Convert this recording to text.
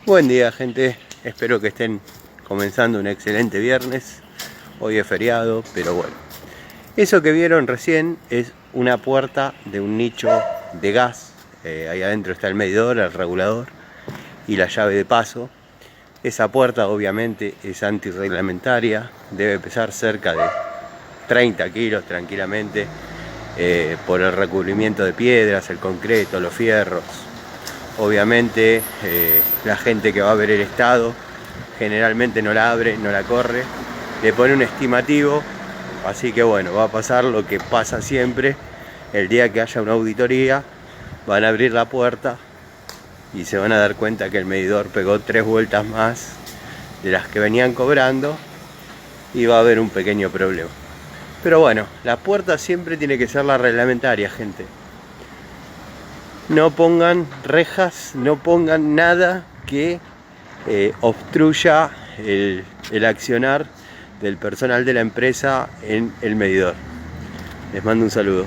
Buen día, gente, espero que estén comenzando un excelente viernes. Hoy es feriado, pero bueno. Eso que vieron recién es una puerta de un nicho de gas. Ahí adentro está el medidor, el regulador y la llave de paso. Esa puerta obviamente es antirreglamentaria, debe pesar cerca de 30 kilos tranquilamente, por el recubrimiento de piedras, el concreto, los fierros. Obviamente la gente que va a ver el estado generalmente no la abre, no la corre, le pone un estimativo, así que bueno, va a pasar lo que pasa siempre. El día que haya una auditoría van a abrir la puerta y se van a dar cuenta que el medidor pegó 3 vueltas más de las que venían cobrando y va a haber un pequeño problema. Pero bueno, la puerta siempre tiene que ser la reglamentaria, gente. No pongan rejas, no pongan nada que obstruya el accionar del personal de la empresa en el medidor. Les mando un saludo.